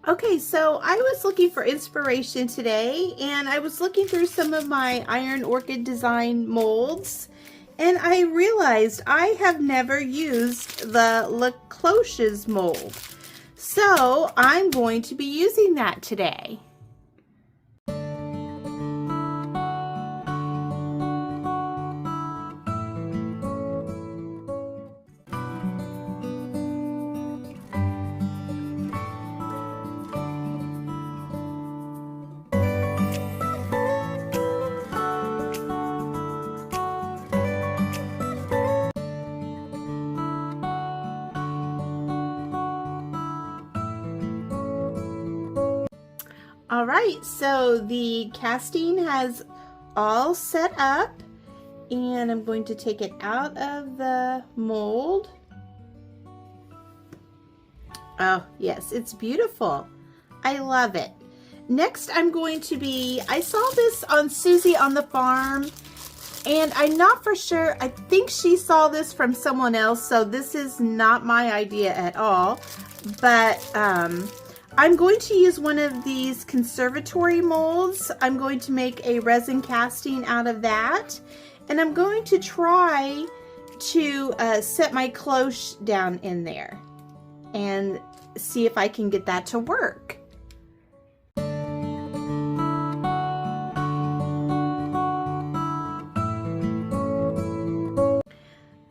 Okay, so I was looking for inspiration today, and I was looking through some of my iron orchid design molds, and I realized I have never used the Decoupage mold. So I'm going to be using that today. All right, so the casting has all set up, and I'm going to take it out of the mold. Oh, yes, it's beautiful. I love it. Next, I'm going to I saw this on Susie on the farm, and I'm not for sure. I think she saw this from someone else, so this is not my idea at all. But I'm going to use one of these conservatory molds. I'm going to make a resin casting out of that. And I'm going to try to set my cloche down in there and see if I can get that to work.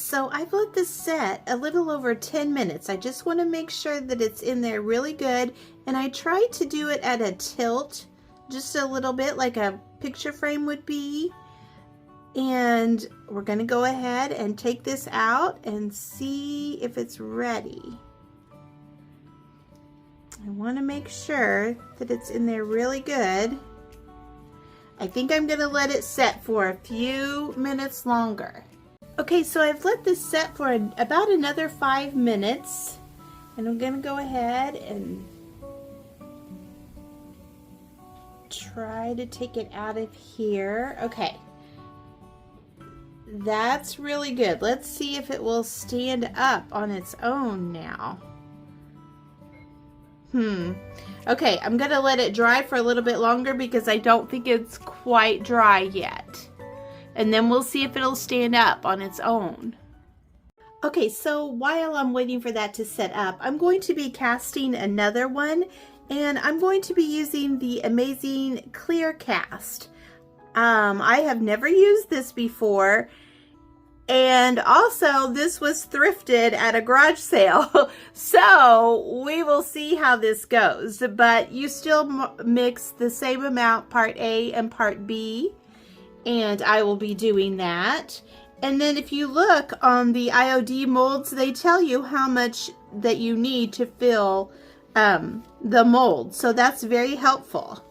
So I've let this set a little over 10 minutes. I just want to make sure that it's in there really good. And I tried to do it at a tilt, just a little bit like a picture frame would be. And we're going to go ahead and take this out and see if it's ready. I want to make sure that it's in there really good. I think I'm going to let it set for a few minutes longer. Okay, so I've let this set for about another 5 minutes, and I'm going to go ahead and try to take it out of here. Okay, that's really good. Let's see if it will stand up on its own now. Okay, I'm going to let it dry for a little bit longer because I don't think it's quite dry yet. And then we'll see if it'll stand up on its own. Okay, so while I'm waiting for that to set up, I'm going to be casting another one, and I'm going to be using the Amazing Clear Cast. I have never used this before, and also this was thrifted at a garage sale, so we will see how this goes. But you still mix the same amount, part A and part B. And I will be doing that. And then if you look on the IOD molds, they tell you how much that you need to fill the mold. So that's very helpful.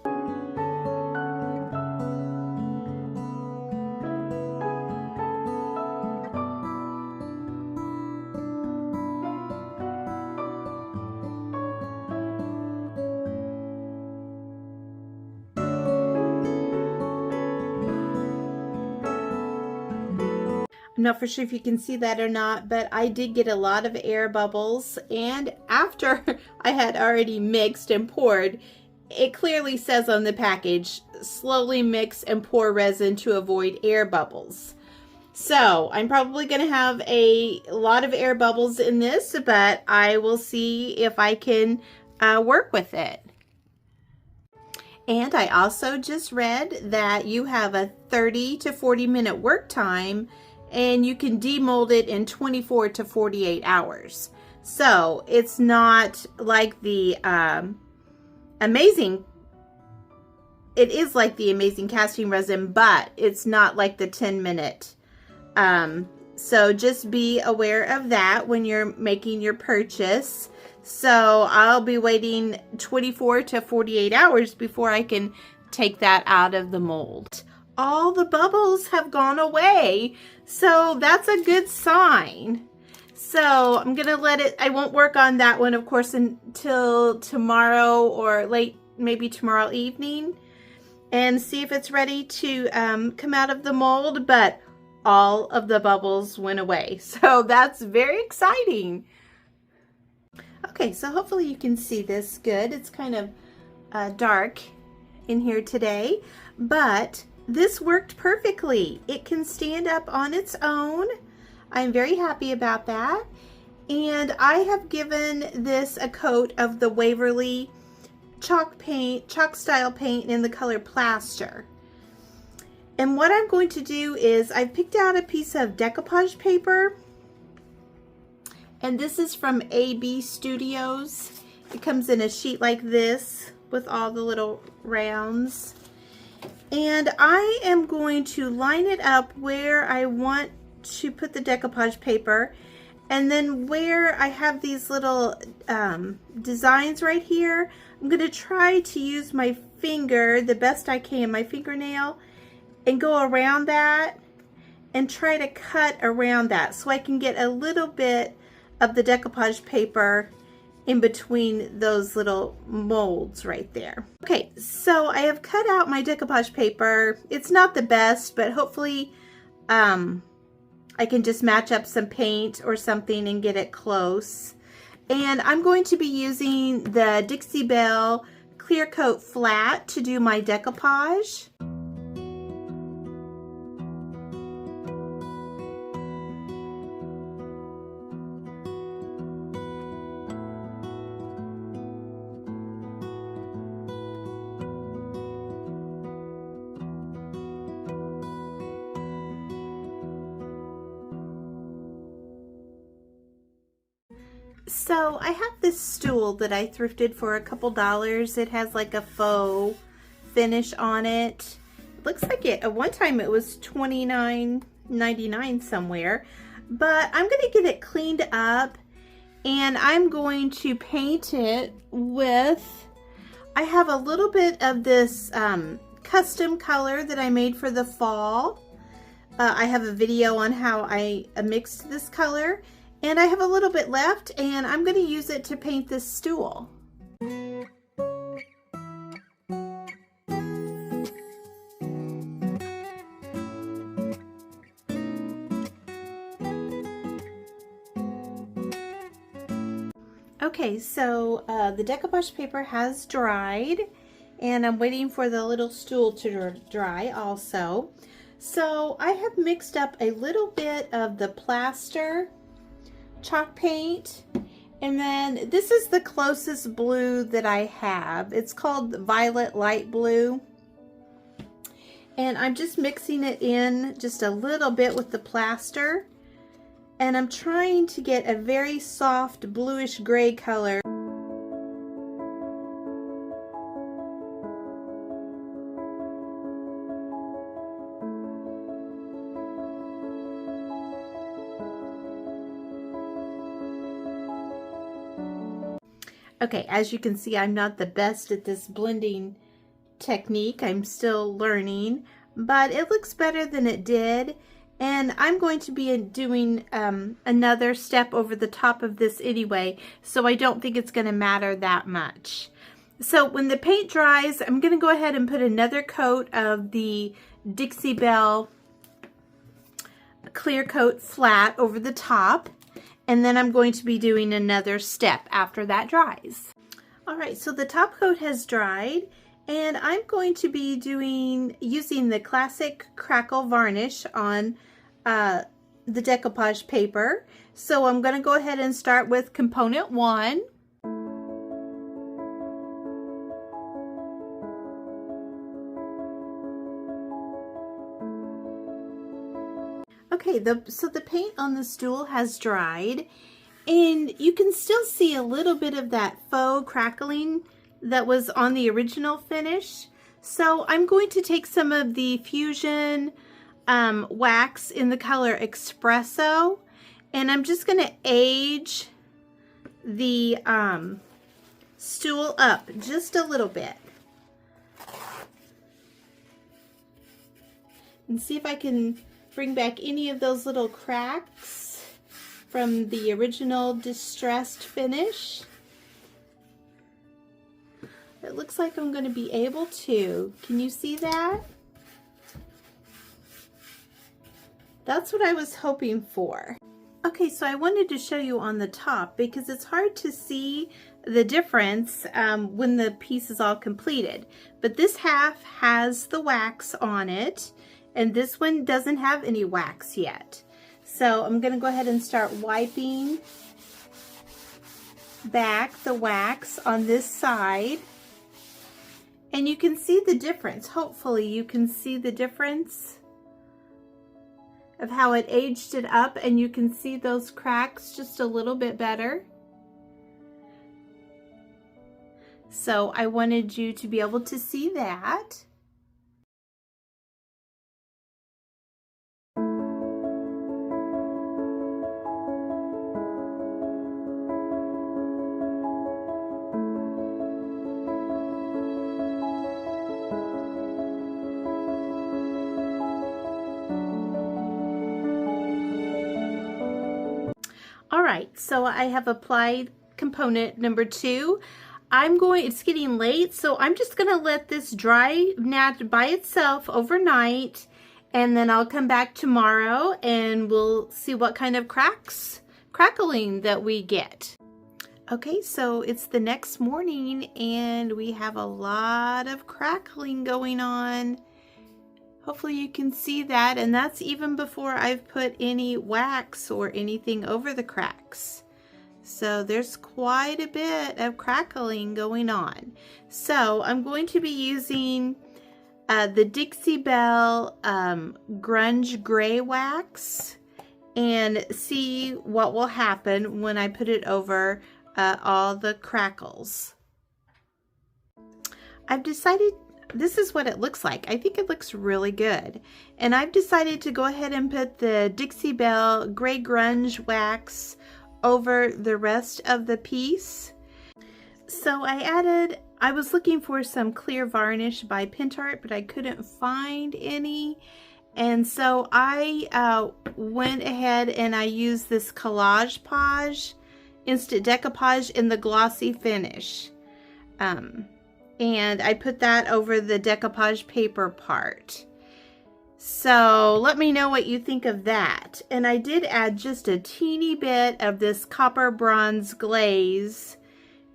I'm not for sure if you can see that or not, but I did get a lot of air bubbles, and after I had already mixed and poured, it clearly says on the package, slowly mix and pour resin to avoid air bubbles. So I'm probably going to have a lot of air bubbles in this, but I will see if I can work with it. And I also just read that you have a 30 to 40 minute work time, and you can demold it in 24 to 48 hours. So it's not like the Amazing, it is like the Amazing Casting Resin, but it's not like the 10-minute. So just be aware of that when you're making your purchase. So I'll be waiting 24 to 48 hours before I can take that out of the mold. All the bubbles have gone away, so that's a good sign. So I'm gonna let it, I won't work on that one, of course, until tomorrow or late, maybe tomorrow evening, and see if it's ready to come out of the mold, but all of the bubbles went away. So that's very exciting. Okay, so hopefully you can see this good. It's kind of dark in here today, but this worked perfectly. It can stand up on its own. I'm very happy about that. And I have given this a coat of the Waverly chalk style paint in the color Plaster. And what I'm going to do is I picked out a piece of decoupage paper, and this is from AB Studios. It comes in a sheet like this with all the little rounds. And I am going to line it up where I want to put the decoupage paper, and then where I have these little designs right here, I'm going to try to use my finger the best I can, my fingernail, and go around that and try to cut around that so I can get a little bit of the decoupage paper in between those little molds right there. Okay, so I have cut out my decoupage paper. It's not the best, but hopefully I can just match up some paint or something and get it close. And I'm going to be using the Dixie Belle Clear Coat Flat to do my decoupage. So I have this stool that I thrifted for a couple dollars. It has like a faux finish on it. Looks like it at one time it was $29.99 somewhere, but I'm going to get it cleaned up and I'm going to paint it with, I have a little bit of this custom color that I made for the fall. I have a video on how I mixed this color. And I have a little bit left, and I'm going to use it to paint this stool. Okay, so the decoupage paper has dried, and I'm waiting for the little stool to dry also. So I have mixed up a little bit of the Plaster chalk paint, and then this is the closest blue that I have. It's called Violet Light Blue, and I'm just mixing it in just a little bit with the Plaster, and I'm trying to get a very soft bluish gray color. Okay, as you can see, I'm not the best at this blending technique. I'm still learning, but it looks better than it did. And I'm going to be doing another step over the top of this anyway, so I don't think it's going to matter that much. So when the paint dries, I'm going to go ahead and put another coat of the Dixie Belle Clear Coat Flat over the top. And then I'm going to be doing another step after that dries. All right, so the top coat has dried, and I'm going to be using the classic Crackle varnish on the decoupage paper. So I'm going to go ahead and start with component 1. Okay, so the paint on the stool has dried, and you can still see a little bit of that faux crackling that was on the original finish. So I'm going to take some of the Fusion wax in the color Espresso, and I'm just going to age the stool up just a little bit. And see if I can bring back any of those little cracks from the original distressed finish. It looks like I'm going to be able to. Can you see that? That's what I was hoping for. Okay, so I wanted to show you on the top because it's hard to see the difference when the piece is all completed. But this half has the wax on it, and this one doesn't have any wax yet. So I'm going to go ahead and start wiping back the wax on this side. And you can see the difference. Hopefully you can see the difference of how it aged it up, and you can see those cracks just a little bit better. So I wanted you to be able to see that. All right, so I have applied component number 2. It's getting late, so I'm just gonna let this dry by itself overnight, and then I'll come back tomorrow and we'll see what kind of crackling that we get. Okay, so it's the next morning and we have a lot of crackling going on. Hopefully you can see that, and that's even before I've put any wax or anything over the cracks. So there's quite a bit of crackling going on. So I'm going to be using the Dixie Belle Grunge Gray Wax and see what will happen when I put it over all the crackles. I've decided this is what it looks like. I think it looks really good. And I've decided to go ahead and put the Dixie Belle Gray Grunge Wax over the rest of the piece. So I was looking for some clear varnish by Pintart, but I couldn't find any. And so I went ahead and I used this Collage Instant Decoupage in the glossy finish. And I put that over the decoupage paper part. So let me know what you think of that. And I did add just a teeny bit of this copper bronze glaze.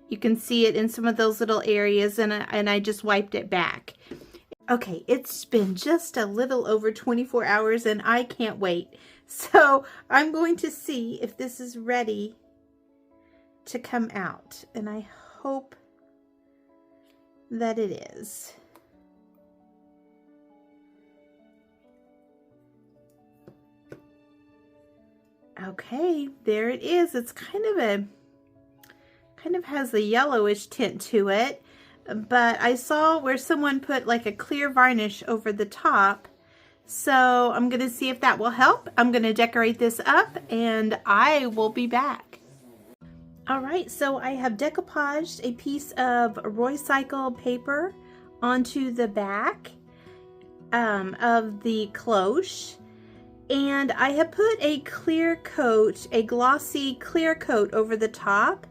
You can see it in some of those little areas, and I just wiped it back. Okay, it's been just a little over 24 hours and I can't wait. So I'm going to see if this is ready to come out, and I hope that it is. Okay, there it is. It's kind of has a yellowish tint to it, but I saw where someone put like a clear varnish over the top, so I'm gonna see if that will help. I'm gonna decorate this up and I will be back. Alright, so I have decoupaged a piece of Roycycle paper onto the back of the cloche, and I have put a clear coat, a glossy clear coat over the top,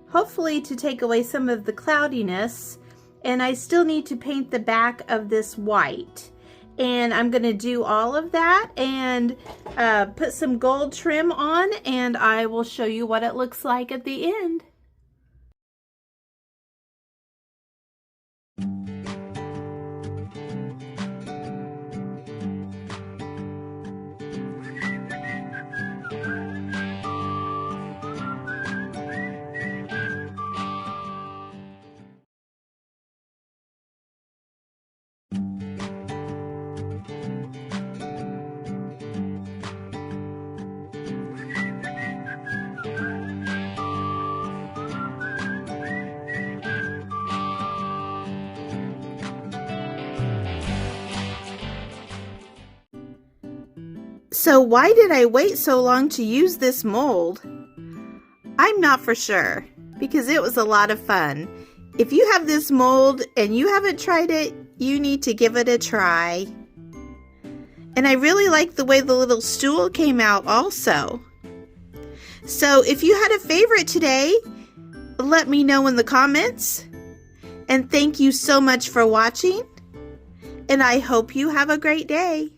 hopefully to take away some of the cloudiness, and I still need to paint the back of this white. And I'm going to do all of that and put some gold trim on, and I will show you what it looks like at the end. So why did I wait so long to use this mold? I'm not for sure, because it was a lot of fun. If you have this mold and you haven't tried it, you need to give it a try. And I really like the way the little stool came out also. So if you had a favorite today, let me know in the comments. And thank you so much for watching. And I hope you have a great day.